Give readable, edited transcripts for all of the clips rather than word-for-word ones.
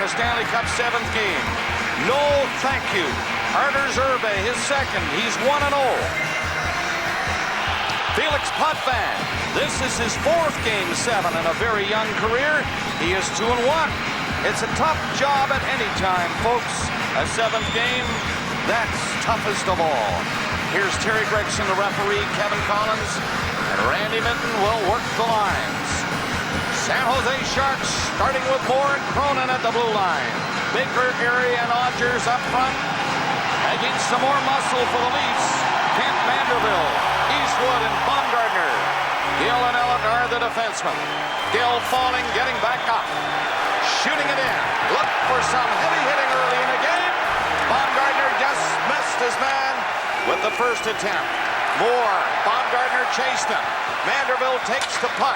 the Stanley Cup 7th game. No thank you. Arturs Irbe, his second. He's 1-0. Felix Potvin, this is his 4th Game 7 in a very young career. He is 2-1. It's a tough job at any time, folks. A 7th game, that's toughest of all. Here's Terry Gregson, the referee, Kevin Collins, and Randy Minton will work the lines. San Jose Sharks starting with Moore and Cronin at the blue line. Baker, Erie, and Odgers up front. Making some more muscle for the Leafs. Kent, Vanderbilt, Eastwood, and Baumgartner. Gill and Ellett are the defensemen. Gill falling, getting back up. Shooting it in. Look for some heavy hitting early in the game. Baumgartner just missed his man with the first attempt. Moore, Baumgartner chased him. Vanderbilt takes the puck.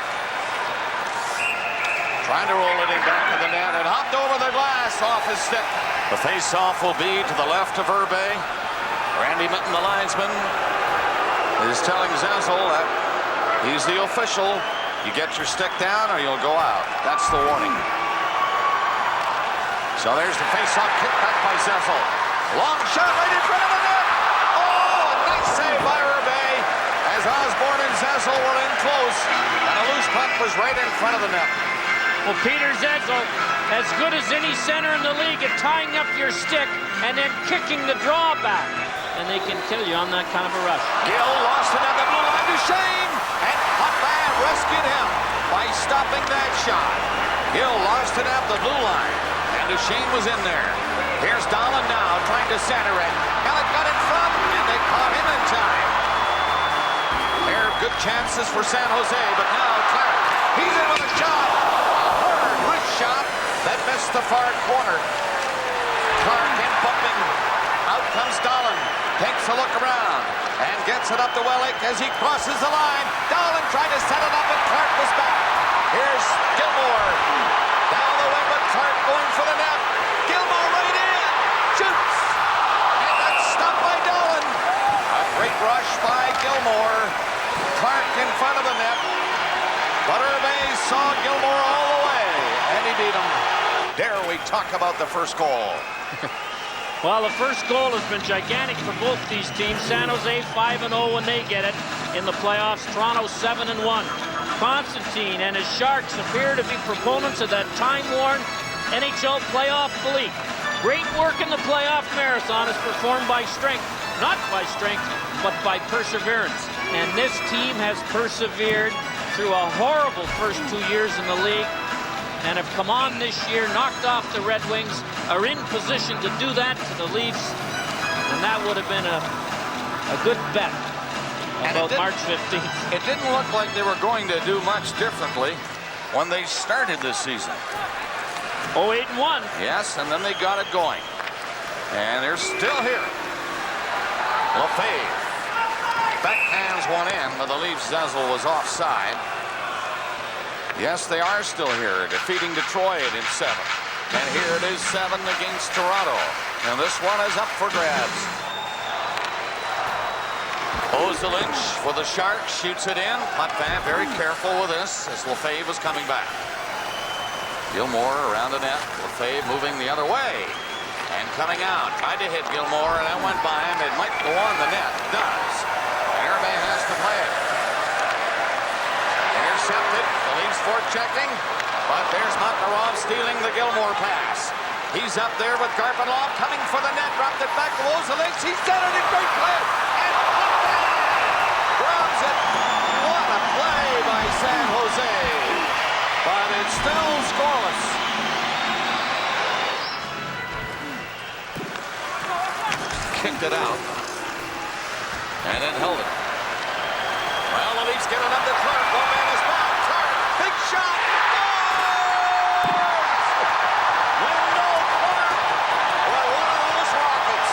Trying to roll it in back of the net and hopped over the glass off his stick. The face-off will be to the left of Irbe. Randy Minton, the linesman, is telling Zezel that he's the official. You get your stick down or you'll go out. That's the warning. So there's the face-off kick back by Zezel. Long shot right in front of the net. Oh, a nice save by Irbe as Osborne and Zezel were in close. And a loose puck was right in front of the net. Well, Peter Zezel, as good as any center in the league at tying up your stick and then kicking the drawback. And they can kill you on that kind of a rush. Gill lost it at the blue line to Shane, and Potvin rescued him by stopping that shot. Gill lost it at the blue line, and Duchesne was in there. Here's Dolan now trying to center it. Ellett got in front, and they caught him in time. There are good chances for San Jose, but now Clark, he's in with a shot. Shot that missed the far corner. Clark in bumping. Out comes Dolan. Takes a look around and gets it up to Wellick as he crosses the line. Dolan tried to set it up and Clark was back. Here's Gilmore. Down the wing with Clark going for the net. Gilmore right in. Shoots. And that's stopped by Dolan. A great rush by Gilmore. Clark in front of the net. But Irbe saw Gilmore all the way. And he beat him. Dare we talk about the first goal? Well, the first goal has been gigantic for both these teams. San Jose 5-0 when they get it in the playoffs. Toronto 7-1. Constantine and his Sharks appear to be proponents of that time-worn NHL playoff belief. Great work in the playoff marathon is performed by strength. Not by strength, but by perseverance. And this team has persevered through a horrible first 2 years in the league, and have come on this year, knocked off the Red Wings, are in position to do that to the Leafs, and that would have been a good bet about March 15th. It didn't look like they were going to do much differently when they started this season. 8-1. Yes, and then they got it going. And they're still here. Lefebvre backhands one in, but the Leafs Zezel was offside. Yes, they are still here, defeating Detroit in 7. And here it is 7 against Toronto. And this one is up for grabs. Ozelich for the Sharks, shoots it in. Potvin very careful with this as Lefebvre was coming back. Gilmore around the net. Lefebvre moving the other way. And coming out. Tried to hit Gilmore, and that went by him. It might go on the net. It does. And Irbe has to play it. Intercepted. The Leafs forechecking. But there's Makarov stealing the Gilmore pass. He's up there with Garpenlov coming for the net. Dropped it back to Ozelich. He's done it in great play. And Potvin grabs it. What a play by San Jose. But it's still scoreless. Kicked it out. And then held it. Well, the Leafs get it up to Clark. One man is back. Clark, big shot. Wendell Clark. Well, one of those rockets.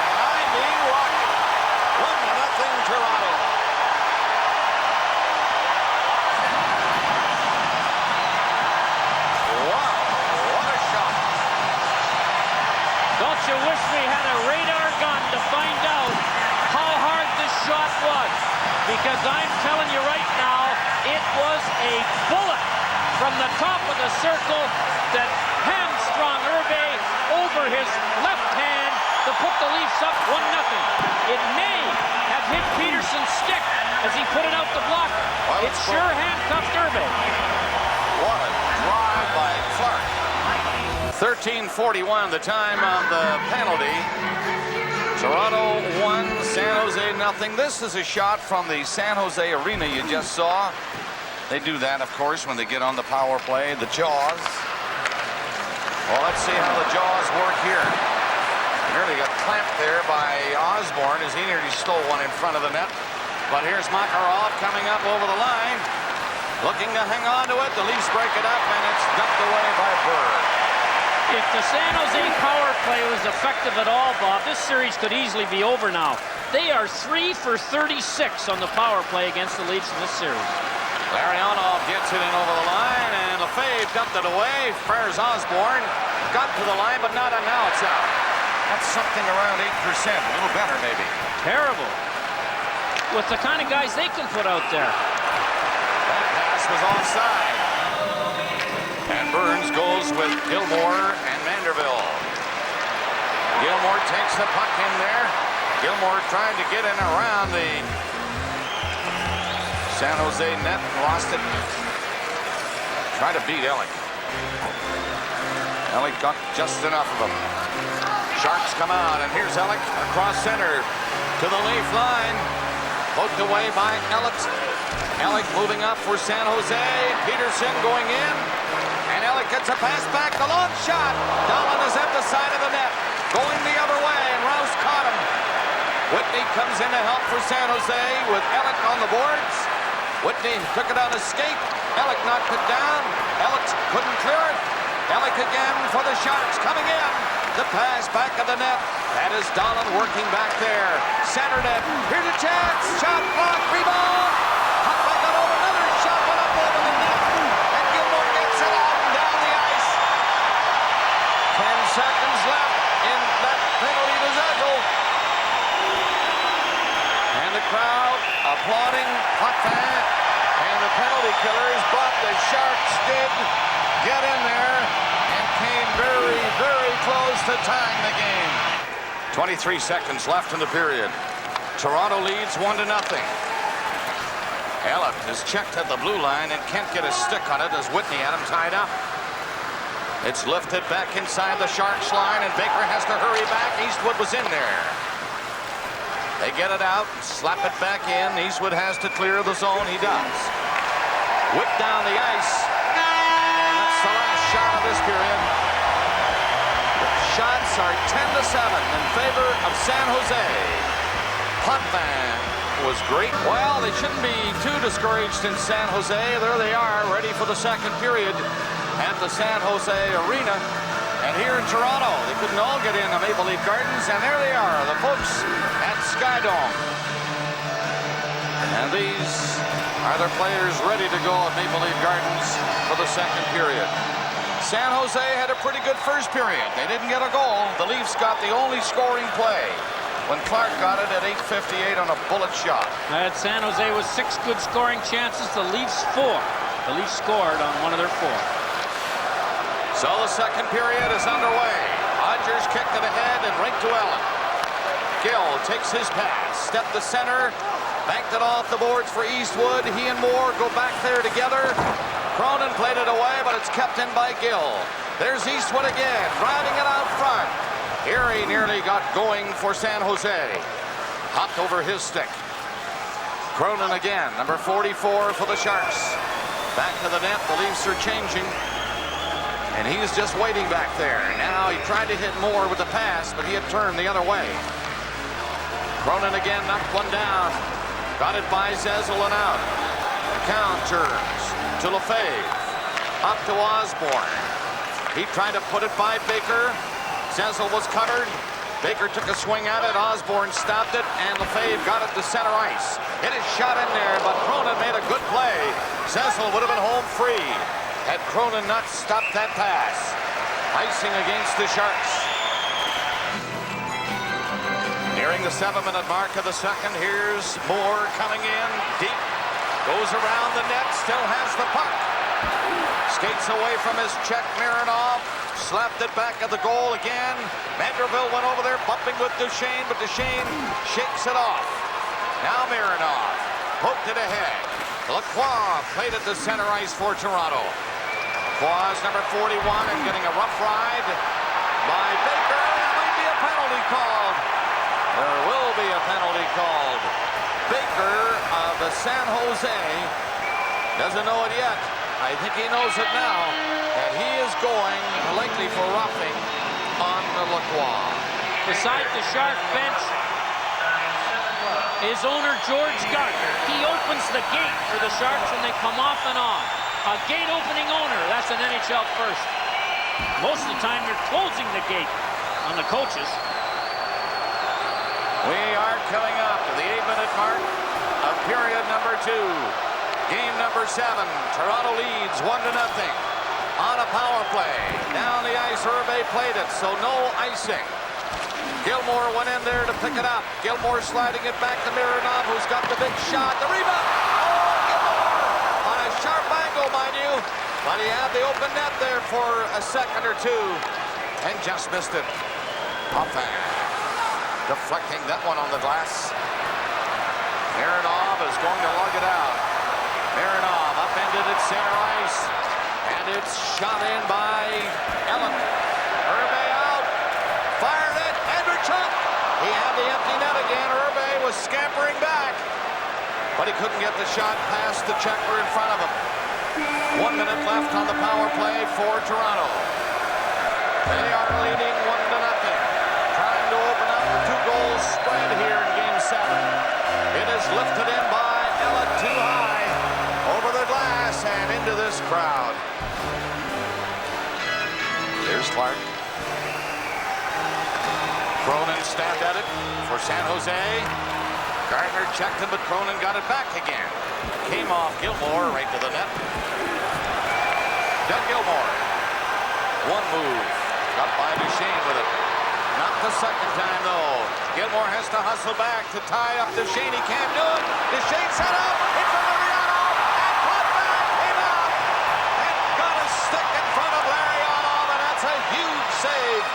And I mean rocket. 1-0 Toronto. Wow, what a shot. Don't you wish we had a radar gun to find out how hard this shot was? Because I'm telling you right now, it was a bullet from the top of the circle that high-strung Hervé over his left hand to put the Leafs up 1-0. It may have hit Peterson's stick as he put it out the block. It sure handcuffed Hervé. What a drive by Clark. 13:41 the time on the penalty. Toronto 1, San Jose 0. This is a shot from the San Jose arena you just saw. They do that, of course, when they get on the power play, the jaws. Well, let's see how the jaws work here. Nearly got clamped there by Osborne as he nearly stole one in front of the net. But here's Makarov coming up over the line, looking to hang on to it. The Leafs break it up, and it's dumped away by Bird. If the San Jose power play was effective at all, Bob, this series could easily be over now. They are 3 for 36 on the power play against the Leafs in this series. Larionov gets it in over the line, and Lefebvre dumped it away. Fires Osborne. Got to the line, but not, and now it's out. That's something around 8%. A little better, maybe. Terrible. With the kind of guys they can put out there. That pass was offside. And Burns goes with Gilmore and Vanderbilt. Gilmore takes the puck in there. Gilmore trying to get in around the San Jose net and lost it. Trying to beat Ellick. Ellick got just enough of him. Sharks come out, and here's Ellick across center to the Leaf line. Poked away by Elliott. Ellick moving up for San Jose. Peterson going in. And Ellick gets a pass back. The long shot. Dolan is at the side of the net. Going the other way, and Rouse caught him. Whitney comes in to help for San Jose with Ellick on the boards. Whitney took it on a skate. Ellick knocked it down. Ellick couldn't clear it. Ellick again for the Sharks coming in. The pass back of the net. That is Dolan working back there. Center net. Here's a chance. Shot block. Rebound. Hot back on over. Another shot went up over the net. And Gilmore gets it out and down the ice. 10 seconds left in that penalty to Zezel. And the crowd applauding Potvin and the penalty killers, but the Sharks did get in there and came very, very close to tying the game. 23 seconds left in the period. Toronto leads 1-0. Elliott is checked at the blue line and can't get a stick on it as Whitney had him tied up. It's lifted back inside the Sharks line, and Baker has to hurry back. Eastwood was in there. They get it out, slap it back in. Eastwood has to clear the zone. He does. Whip down the ice. That's the last shot of this period. The shots are 10-7 in favor of San Jose. Potvin was great. Well, they shouldn't be too discouraged in San Jose. There they are, ready for the second period at the San Jose Arena. And here in Toronto, they couldn't all get in the Maple Leaf Gardens, and there they are, the folks at Skydome. And these are their players ready to go at Maple Leaf Gardens for the second period. San Jose had a pretty good first period. They didn't get a goal. The Leafs got the only scoring play when Clark got it at 8:58 on a bullet shot. San Jose was 6 good scoring chances. The Leafs 4. The Leafs scored on one of their 4. So the second period is underway. Rogers kicked it ahead and right to Allen. Gill takes his pass, stepped to center, banked it off the boards for Eastwood. He and Moore go back there together. Cronin played it away, but it's kept in by Gill. There's Eastwood again, driving it out front. Here he nearly got going for San Jose. Hopped over his stick. Cronin again, number 44 for the Sharks. Back to the net, the Leafs are changing. And he's just waiting back there. Now he tried to hit Moore with the pass, but he had turned the other way. Cronin again knocked one down. Got it by Zezel and out. The count turns to Lefebvre. Up to Osborne. He tried to put it by Baker. Zezel was covered. Baker took a swing at it. Osborne stopped it, and Lefebvre got it to center ice. Hit his shot in there, but Cronin made a good play. Zezel would have been home free had Cronin not stopped that pass. Icing against the Sharks. Nearing the 7-minute mark of the second. Here's Moore coming in deep. Goes around the net, still has the puck. Skates away from his check. Mironov slapped it back at the goal again. Manderville went over there bumping with Duchesne, but Duchesne shakes it off. Now Mironov poked it ahead. Lacroix played it to center ice for Toronto. Lacroix number 41 and getting a rough ride by Baker. There might be a penalty called. There will be a penalty called. Baker of the San Jose doesn't know it yet. I think he knows it now, and he is going likely for roughing on the Lacroix. Beside the Shark bench is owner George Gardner. He opens the gate for the Sharks when they come off and on. A gate opening owner, that's an NHL first. Most of the time you're closing the gate on the coaches. We are coming up to the 8-minute mark of period number 2. Game number 7. Toronto leads 1-0 on a power play. Down the ice, Herbe played it, so no icing. Gilmore went in there to pick it up. Gilmore sliding it back to Mironov, who's got the big shot. The rebound! Oh, Gilmore! On a sharp angle, mind you. But he had the open net there for a second or two and just missed it. Potvin deflecting that one on the glass. Mironov is going to lug it out. Mironov upended at center ice, and it's shot in by Ellen. Herbe out, fired it, Andrechuk. He had the empty net again. Herbe was scampering back, but he couldn't get the shot past the checker in front of him. 1 minute left on the power play for Toronto. They are leading 1-0, trying to open up the 2-goal spread here in Game 7. It is lifted in by Ellen too high. Over the glass and into this crowd. Here's Clark. Cronin stabbed at it for San Jose. Gardner checked him, but Cronin got it back again. Came off Gilmore right to the net. Doug Gilmore. One move. Got by Duchesne with it. Not the second time, though. Gilmore has to hustle back to tie up Duchesne. He can't do it. Duchesne set up in front of Riano. And Potvin came out and got a stick in front of Larionov, and that's a huge save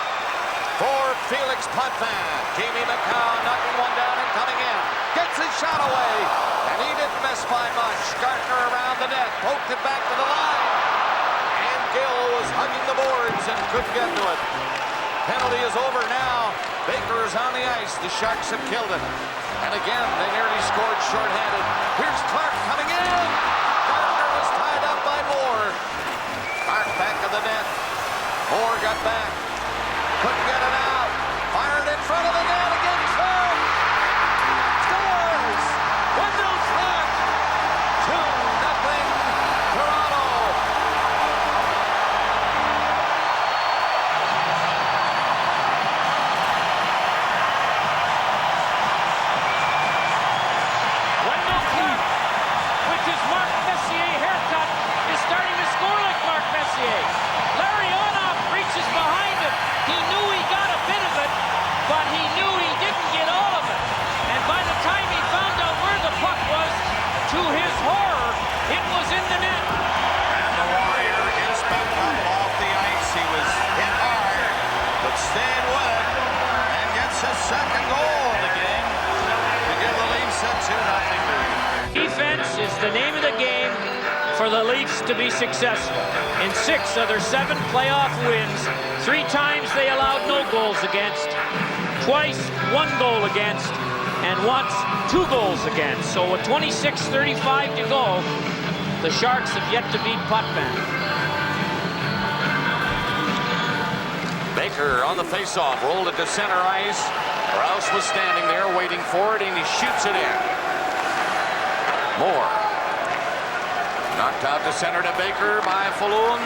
for Felix Potvin. Jamie McCown knocking one down and coming in. Gets his shot away, and he didn't miss by much. Gardner around the net, poked it back to the line. And Gill was hugging the boards and couldn't get to it. Penalty is over now. Baker is on the ice. The Sharks have killed it. And again, they nearly scored shorthanded. Here's Clark coming in. Gardner was tied up by Moore. Clark back of the net. Moore got back. Couldn't get it out. Fired in front of the net again. Clark scores. Wendell Clark. 2-0 Toronto. Wendell Clark, with his Mark Messier haircut, is starting to score like Mark Messier. Larionov reaches behind him. He knew he got a bit of it, but he knew he didn't get all of it. And by the time he found out where the puck was, to his horror, it was in the net. And the Warrior gets back up off the ice. He was hit hard, but stayed with it and gets his second goal of the game to give the Leafs a 2-0 lead. Defense is the name of the game for the Leafs to be successful. In 6 of their 7 playoff wins, 3 times they allowed no goals against, twice 1 goal against, and once 2 goals against. So with 26:35 to go, the Sharks have yet to beat Potvin. Baker on the faceoff, rolled it to center ice. Rouse was standing there waiting for it, and he shoots it in. Moore. Knocked out to center to Baker by Falloon.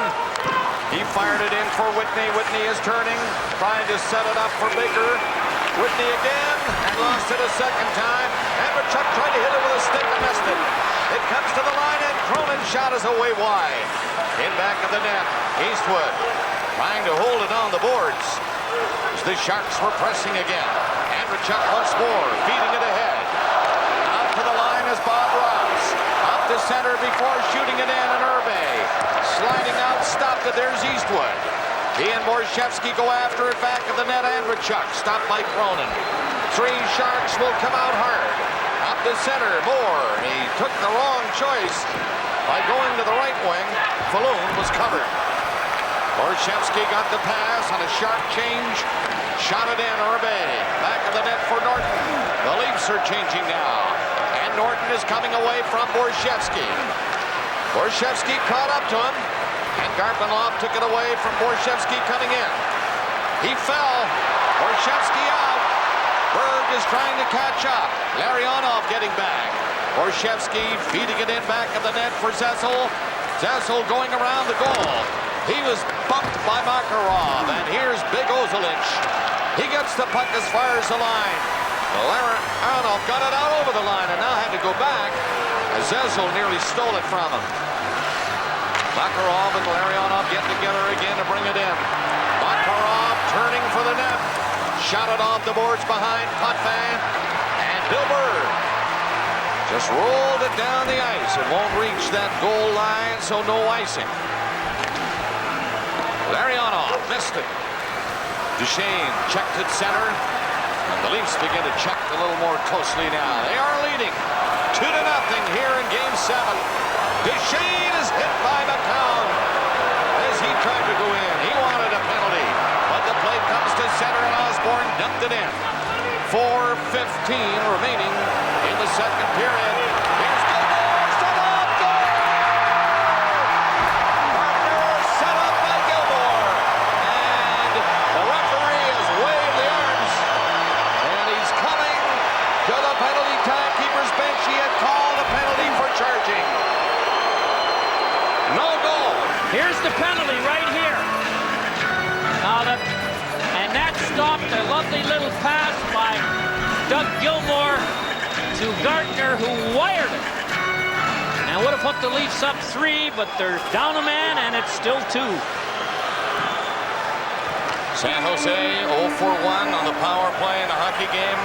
He fired it in for Whitney. Whitney is turning, trying to set it up for Baker. Whitney again, and lost it a second time. Andrechuk tried to hit it with a stick and missed it. It comes to the line, and Cronin's shot is away wide. In back of the net, Eastwood trying to hold it on the boards. As the Sharks were pressing again. Andrechuk once more, feeding it ahead. Out to the line is Bob Rouse. Up Left to center before shooting it in, and Urbe sliding out, stopped it. There's Eastwood. He and Borshevsky go after it back of the net. Andrechuk stopped by Cronin. 3 Sharks will come out hard. Up the center, Moore. He took the wrong choice by going to the right wing. Falloon was covered. Borshevsky got the pass on a sharp change. Shot it in, Urbe. Back of the net for Norton. The Leafs are changing now. And Norton is coming away from Borshevsky. Borshevsky caught up to him. And Garpenlov took it away from Borshevsky coming in. He fell. Borshevsky out. Berg is trying to catch up. Larionov getting back. Borshevsky feeding it in back of the net for Zessel. Zessel going around the goal. He was bumped by Makarov. And here's Big Ozelich. He gets the puck as far as the line. Larionov got it out over the line and now had to go back as Zessel nearly stole it from him. Makarov and Larionov get together again to bring it in. Makarov turning for the net. Shot it off the boards behind Potvin. And Bill Berg just rolled it down the ice. It won't reach that goal line, so no icing. Larionov missed it. Duchesne checked at center. And the Leafs begin to check a little more closely now. They are leading 2-0 here in Game 7. Duchesne is hit by McCown as he tried to go in. He wanted a penalty, but the play comes to center and Osborne dumped it in. 4:15 remaining in the second period. Here's Gilmore, set up, goal! Partner set up by Gilmore. And the referee has waved the arms. And he's coming to the penalty timekeeper's bench. He had called a penalty for charging. No goal. Here's the penalty right here. Now and that stopped a lovely little pass by Doug Gilmore to Gardner, who wired it. And would have put the Leafs up 3, but they're down a man, and it's still 2. San Jose 0 for 1 on the power play in a hockey game.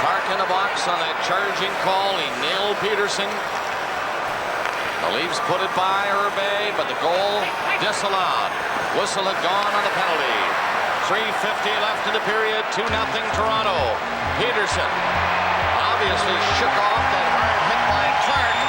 Clark in the box on that charging call. He nailed Peterson. The Leafs put it by Urbe, but the goal disallowed. Whistle had gone on the penalty. 3:50 left in the period. 2-0 Toronto. Peterson obviously shook off that hard hit by Clark.